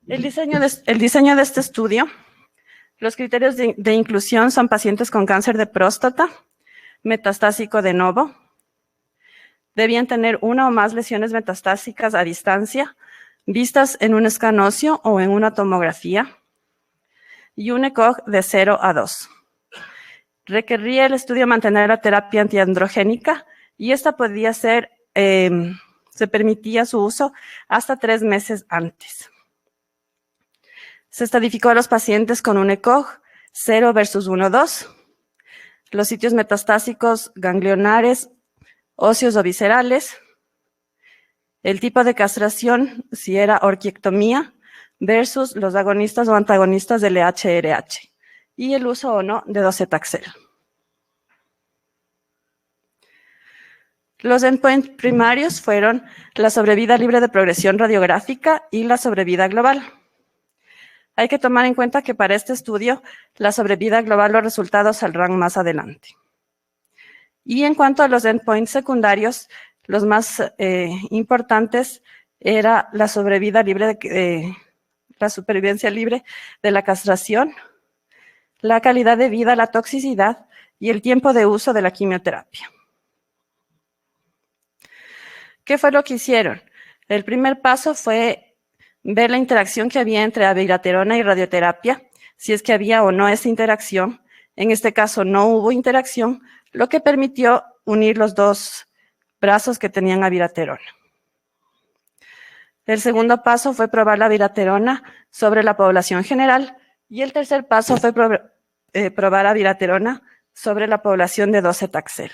El diseño de este estudio, los criterios de inclusión son pacientes con cáncer de próstata, metastásico de novo, debían tener una o más lesiones metastásicas a distancia, vistas en un escáner óseo o en una tomografía, y un ECOG de 0 a 2. Requería el estudio mantener la terapia antiandrogénica y esta podía ser, se permitía su uso hasta 3 meses antes. Se estratificó a los pacientes con un ECOG 0 versus 1, 2. Los sitios metastásicos ganglionares, óseos o viscerales. El tipo de castración, si era orquiectomía, versus los agonistas o antagonistas del LH-RH. Y el uso o no de docetaxel. Los endpoints primarios fueron la sobrevida libre de progresión radiográfica y la sobrevida global. Hay que tomar en cuenta que para este estudio, la sobrevida global, los resultados saldrán más adelante. Y en cuanto a los endpoints secundarios, los más importantes era la sobrevida libre la supervivencia libre de la castración, la calidad de vida, la toxicidad y el tiempo de uso de la quimioterapia. ¿Qué fue lo que hicieron? El primer paso fue ver la interacción que había entre abiraterona y radioterapia, si es que había o no esa interacción. En este caso no hubo interacción, lo que permitió unir los dos brazos que tenían abiraterona. El segundo paso fue probar la abiraterona sobre la población general y el tercer paso fue probar abiraterona sobre la población de docetaxel.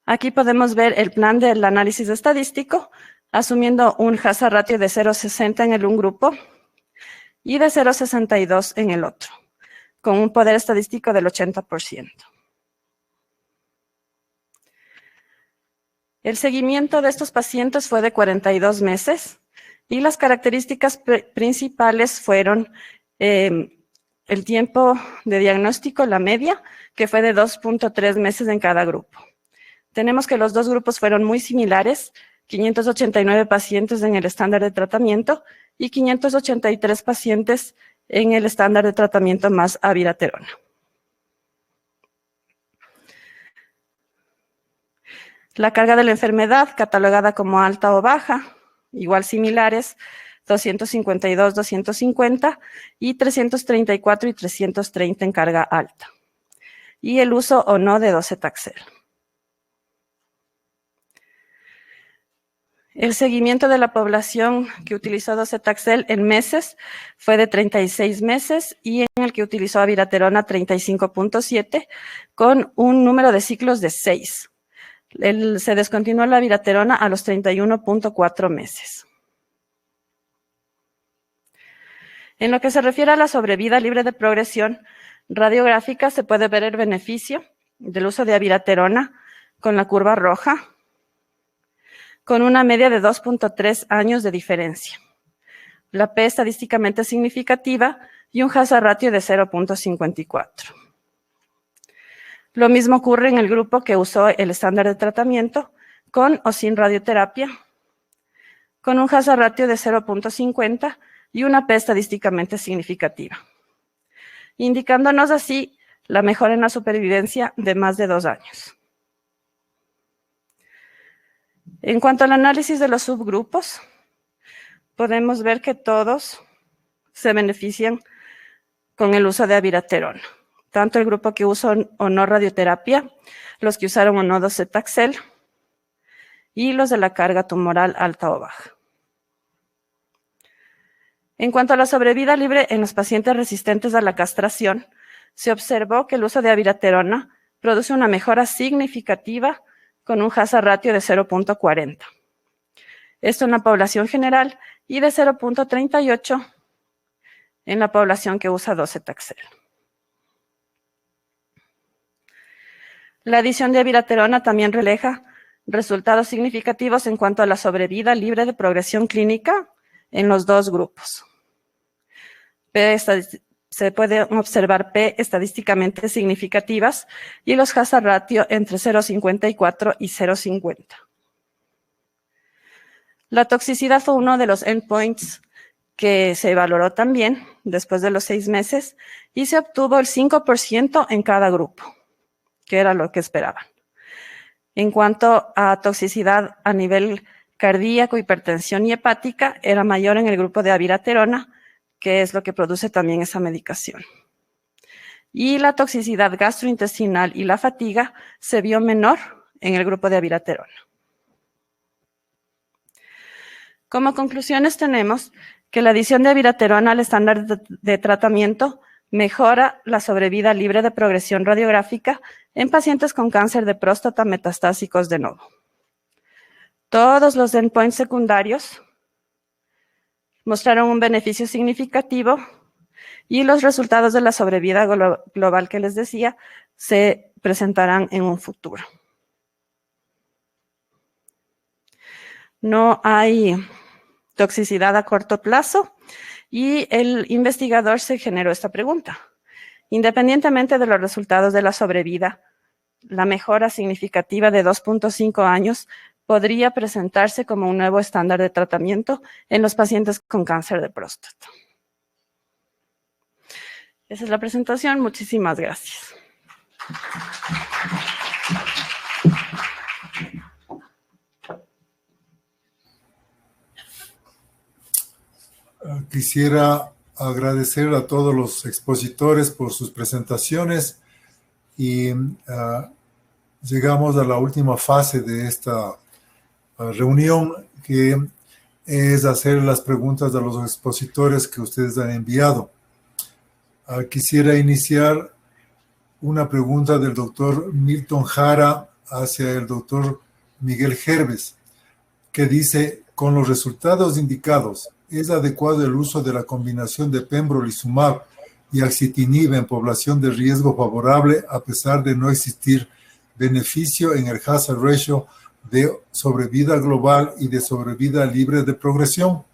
Aquí podemos ver el plan del análisis estadístico, asumiendo un hazard ratio de 0,60 en un grupo y de 0,62 en el otro, con un poder estadístico del 80%. El seguimiento de estos pacientes fue de 42 meses y las características principales fueron el tiempo de diagnóstico, la media, que fue de 2.3 meses en cada grupo. Tenemos que los dos grupos fueron muy similares, 589 pacientes en el estándar de tratamiento y 583 pacientes en el estándar de tratamiento más abiraterona. La carga de la enfermedad, catalogada como alta o baja, igual similares, 252, 250 y 334 y 330 en carga alta. Y el uso o no de docetaxel. El seguimiento de la población que utilizó docetaxel en meses fue de 36 meses y en el que utilizó abiraterona 35.7 con un número de ciclos de 6. Se descontinuó la abiraterona a los 31.4 meses. En lo que se refiere a la sobrevida libre de progresión radiográfica, se puede ver el beneficio del uso de abiraterona con la curva roja, con una media de 2.3 años de diferencia. La P estadísticamente significativa y un hazard ratio de 0.54. Lo mismo ocurre en el grupo que usó el estándar de tratamiento con o sin radioterapia, con un hazard ratio de 0.50 y una P estadísticamente significativa, indicándonos así la mejora en la supervivencia de más de 2 años. En cuanto al análisis de los subgrupos, podemos ver que todos se benefician con el uso de abiraterona. Tanto el grupo que usó o no radioterapia, los que usaron o no docetaxel y los de la carga tumoral alta o baja. En cuanto a la sobrevida libre en los pacientes resistentes a la castración, se observó que el uso de abiraterona produce una mejora significativa con un hazard ratio de 0.40. Esto en la población general y de 0.38 en la población que usa docetaxel. La adición de abiraterona también refleja resultados significativos en cuanto a la sobrevida libre de progresión clínica en los dos grupos. Se puede observar P estadísticamente significativas y los hazard ratio entre 0.54 y 0.50. La toxicidad fue uno de los endpoints que se valoró también después de los 6 meses y se obtuvo el 5% en cada grupo, que era lo que esperaban. En cuanto a toxicidad a nivel cardíaco, hipertensión y hepática, era mayor en el grupo de abiraterona, que es lo que produce también esa medicación. Y la toxicidad gastrointestinal y la fatiga se vio menor en el grupo de abiraterona. Como conclusiones tenemos que la adición de abiraterona al estándar de tratamiento mejora la sobrevida libre de progresión radiográfica en pacientes con cáncer de próstata metastásicos de novo. Todos los endpoints secundarios mostraron un beneficio significativo y los resultados de la sobrevida global que les decía se presentarán en un futuro. No hay toxicidad a corto plazo y el investigador se generó esta pregunta. Independientemente de los resultados de la sobrevida, la mejora significativa de 2.5 años podría presentarse como un nuevo estándar de tratamiento en los pacientes con cáncer de próstata. Esa es la presentación. Muchísimas gracias. Quisiera agradecer a todos los expositores por sus presentaciones y llegamos a la última fase de esta reunión, que es hacer las preguntas a los expositores que ustedes han enviado. Quisiera iniciar una pregunta del doctor Milton Jara hacia el doctor Miguel Herbes, que dice: con los resultados indicados, ¿es adecuado el uso de la combinación de pembrolizumab y axitinib en población de riesgo favorable a pesar de no existir beneficio en el hazard ratio de sobrevida global y de sobrevida libre de progresión?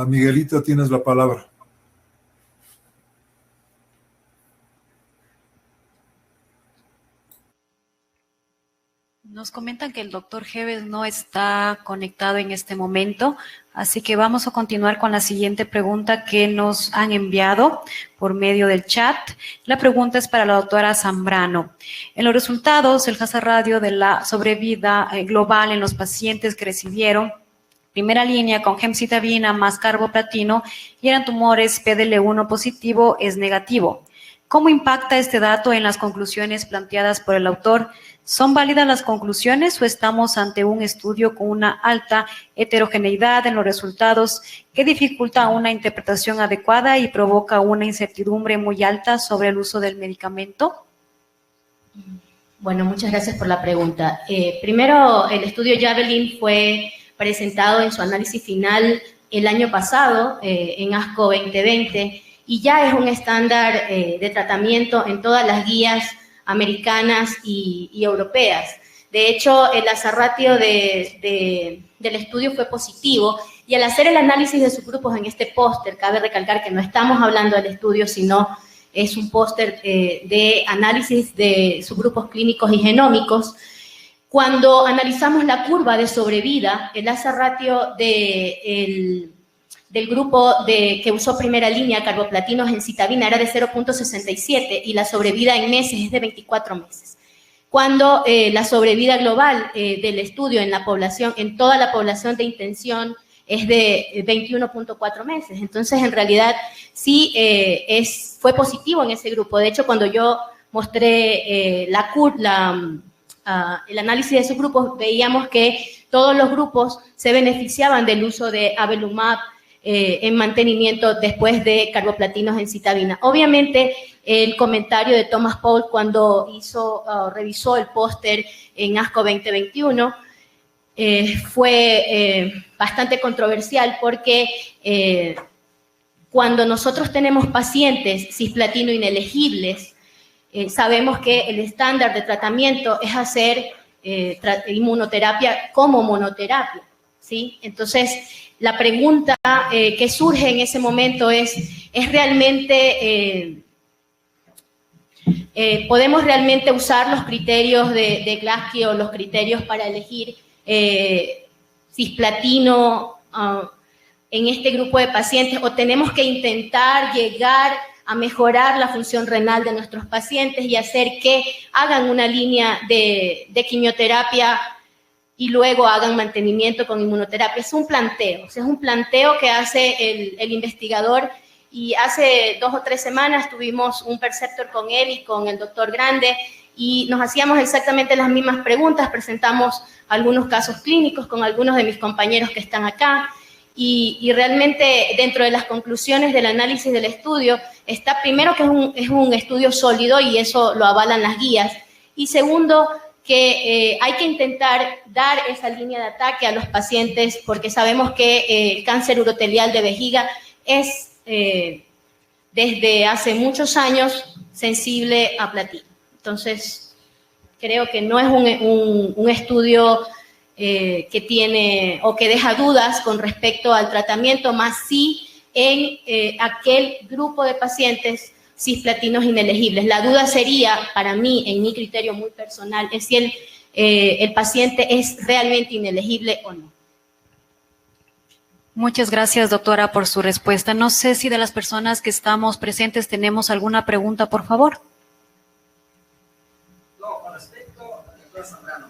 Miguelito, tienes la palabra. Nos comentan que el doctor Herbes no está conectado en este momento, así que vamos a continuar con la siguiente pregunta que nos han enviado por medio del chat. La pregunta es para la doctora Zambrano. En los resultados, el hazard radio de la sobrevida global en los pacientes que recibieron primera línea con gemcitabina más carboplatino y eran tumores PDL1 positivo es negativo. ¿Cómo impacta este dato en las conclusiones planteadas por el autor? ¿Son válidas las conclusiones o estamos ante un estudio con una alta heterogeneidad en los resultados que dificulta una interpretación adecuada y provoca una incertidumbre muy alta sobre el uso del medicamento? Bueno, muchas gracias por la pregunta. Primero, el estudio Javelin fue presentado en su análisis final el año pasado en ASCO 2020 y ya es un estándar de tratamiento en todas las guías americanas y europeas. De hecho, el hazard ratio del estudio fue positivo y al hacer el análisis de subgrupos en este póster, cabe recalcar que no estamos hablando del estudio, sino es un póster de análisis de subgrupos clínicos y genómicos. Cuando analizamos la curva de sobrevida, el hazard ratio del grupo que usó primera línea carboplatinos en citabina era de 0.67 y la sobrevida en meses es de 24 meses. Cuando la sobrevida global del estudio en la población, en toda la población de intención, es de 21.4 meses. Entonces, en realidad, sí fue positivo en ese grupo. De hecho, cuando yo mostré el análisis de esos grupos, veíamos que todos los grupos se beneficiaban del uso de avelumab en mantenimiento después de carboplatinos en citabina. Obviamente, el comentario de Thomas Paul cuando revisó el póster en ASCO 2021 fue bastante controversial porque cuando nosotros tenemos pacientes cisplatino inelegibles, sabemos que el estándar de tratamiento es hacer inmunoterapia como monoterapia, ¿sí? Entonces, la pregunta que surge en ese momento es realmente, ¿podemos realmente usar los criterios de Glasky o los criterios para elegir cisplatino en este grupo de pacientes? ¿O tenemos que intentar llegar a mejorar la función renal de nuestros pacientes y hacer que hagan una línea de quimioterapia y luego hagan mantenimiento con inmunoterapia. Es un planteo, o sea, es un planteo que hace el investigador, y hace 2 o 3 semanas tuvimos un perceptor con él y con el doctor Grande y nos hacíamos exactamente las mismas preguntas, presentamos algunos casos clínicos con algunos de mis compañeros que están acá y realmente dentro de las conclusiones del análisis del estudio está primero que es un estudio sólido y eso lo avalan las guías, y segundo que hay que intentar dar esa línea de ataque a los pacientes porque sabemos que el cáncer urotelial de vejiga es desde hace muchos años sensible a platino. Entonces, creo que no es un estudio que tiene o que deja dudas con respecto al tratamiento, más sí en aquel grupo de pacientes cisplatinos inelegibles. La duda sería, para mí, en mi criterio muy personal, es si el paciente es realmente inelegible o no. Muchas gracias, doctora, por su respuesta. No sé si de las personas que estamos presentes tenemos alguna pregunta, por favor. No, con respecto al doctor Zambrano.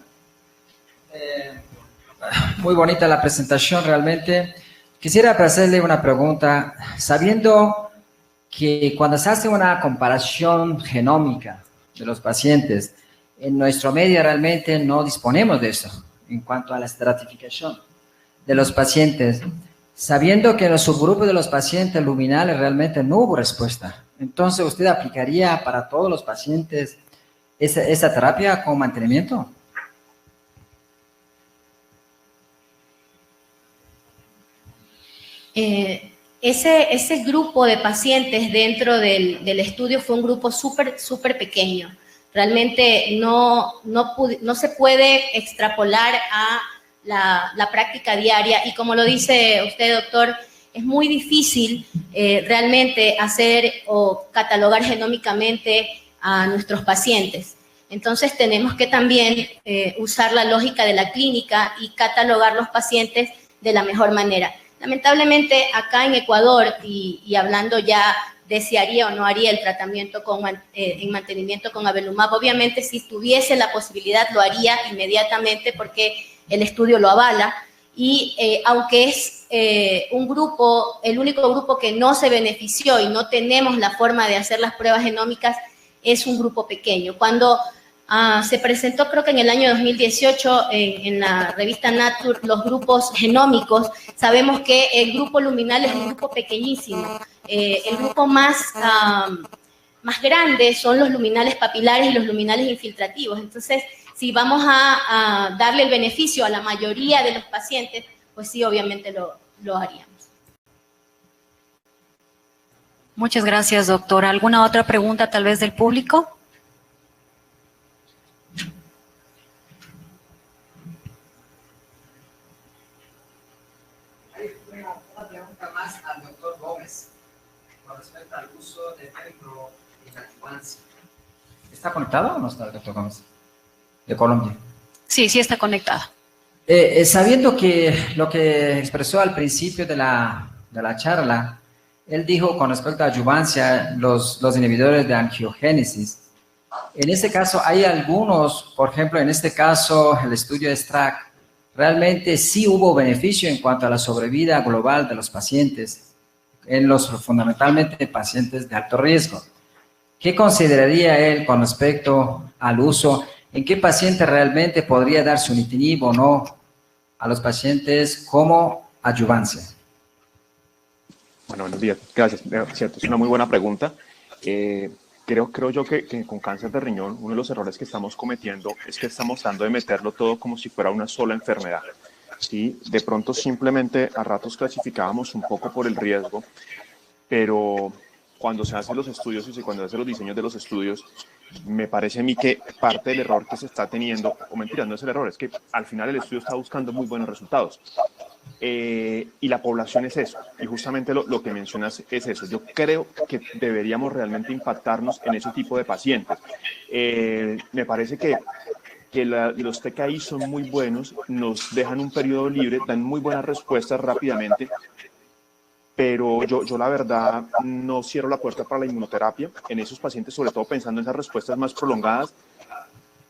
Muy bonita la presentación, realmente. Quisiera hacerle una pregunta, sabiendo que cuando se hace una comparación genómica de los pacientes, en nuestro medio realmente no disponemos de eso en cuanto a la estratificación de los pacientes, sabiendo que en los subgrupos de los pacientes luminales realmente no hubo respuesta. Entonces, ¿usted aplicaría para todos los pacientes esa terapia con mantenimiento? Ese grupo de pacientes dentro del estudio fue un grupo súper pequeño. Realmente no se puede extrapolar a la práctica diaria y como lo dice usted, doctor, es muy difícil realmente hacer o catalogar genómicamente a nuestros pacientes. Entonces tenemos que también usar la lógica de la clínica y catalogar los pacientes de la mejor manera. Lamentablemente acá en Ecuador, y hablando ya de si haría o no haría el tratamiento en mantenimiento con avelumab, obviamente si tuviese la posibilidad lo haría inmediatamente porque el estudio lo avala, y aunque es un grupo, el único grupo que no se benefició y no tenemos la forma de hacer las pruebas genómicas, es un grupo pequeño. Cuando se presentó, creo que en el año 2018, en la revista Nature, los grupos genómicos, sabemos que el grupo luminal es un grupo pequeñísimo. El grupo más grande son los luminales papilares y los luminales infiltrativos. Entonces, si vamos a darle el beneficio a la mayoría de los pacientes, pues sí, obviamente lo haríamos. Muchas gracias, doctora. ¿Alguna otra pregunta tal vez del público? Hay una pregunta más al doctor Gómez con respecto al uso de férreo en la adjuvancia. ¿Está conectado o no está el doctor Gómez? De Colombia. Sí está conectada. Sabiendo que lo que expresó al principio de la charla, él dijo con respecto a adjuvancia, los inhibidores de angiogénesis. En este caso hay algunos, por ejemplo, en este caso el estudio de STRAC, realmente sí hubo beneficio en cuanto a la sobrevida global de los pacientes, fundamentalmente pacientes de alto riesgo. ¿Qué consideraría él con respecto al uso? ¿En qué paciente realmente podría dar sunitinib o no a los pacientes como adjuvancia? Bueno, buenos días. Gracias. Cierto, es una muy buena pregunta. Creo yo que con cáncer de riñón, uno de los errores que estamos cometiendo es que estamos tratando de meterlo todo como si fuera una sola enfermedad. ¿Sí? De pronto simplemente a ratos clasificábamos un poco por el riesgo, pero cuando se hacen los estudios y cuando se hacen los diseños de los estudios, me parece a mí que parte del error que se está teniendo, o mentira, no es el error, es que al final el estudio está buscando muy buenos resultados. Y la población es eso, y justamente lo que mencionas es eso. Yo creo que deberíamos realmente impactarnos en ese tipo de pacientes. Me parece que los TKI son muy buenos, nos dejan un periodo libre, dan muy buenas respuestas rápidamente, pero yo la verdad no cierro la puerta para la inmunoterapia en esos pacientes, sobre todo pensando en esas respuestas más prolongadas.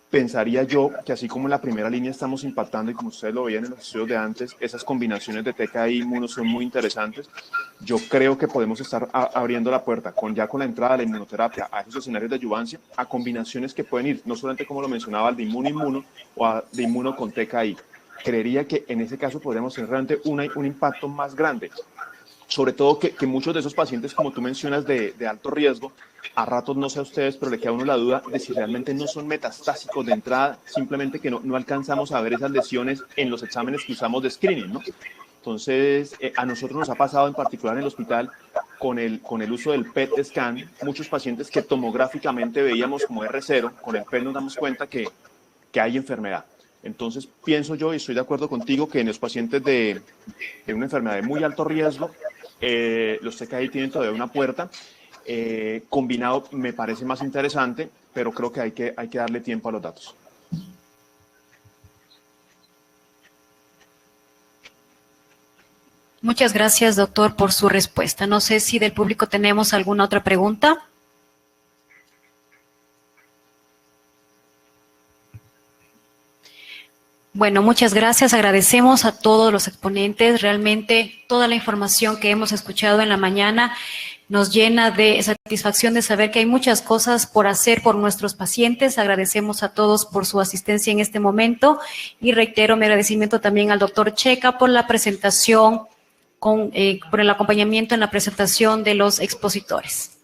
Pensaría yo que así como en la primera línea estamos impactando, y como ustedes lo veían en los estudios de antes, esas combinaciones de TKI inmuno son muy interesantes. Yo creo que podemos estar abriendo la puerta ya con la entrada de la inmunoterapia a esos escenarios de adyuvancia, a combinaciones que pueden ir, no solamente como lo mencionaba, al de inmuno-inmuno o de inmuno con TKI. Creería que en ese caso podríamos tener realmente un impacto más grande. Sobre todo que muchos de esos pacientes, como tú mencionas, de alto riesgo, a ratos, no sé a ustedes, pero le queda a uno la duda de si realmente no son metastásicos de entrada, simplemente que no alcanzamos a ver esas lesiones en los exámenes que usamos de screening, ¿no? Entonces, a nosotros nos ha pasado en particular en el hospital con el uso del PET scan, muchos pacientes que tomográficamente veíamos como R0, con el PET nos damos cuenta que hay enfermedad. Entonces, pienso yo, y estoy de acuerdo contigo, que en los pacientes de una enfermedad de muy alto riesgo, los TKI tienen todavía una puerta. Combinado me parece más interesante, pero creo que hay que darle tiempo a los datos. Muchas gracias, doctor, por su respuesta. No sé si del público tenemos alguna otra pregunta. Bueno, muchas gracias. Agradecemos a todos los exponentes. Realmente toda la información que hemos escuchado en la mañana nos llena de satisfacción de saber que hay muchas cosas por hacer por nuestros pacientes. Agradecemos a todos por su asistencia en este momento y reitero mi agradecimiento también al doctor Checa por la presentación, por el acompañamiento en la presentación de los expositores.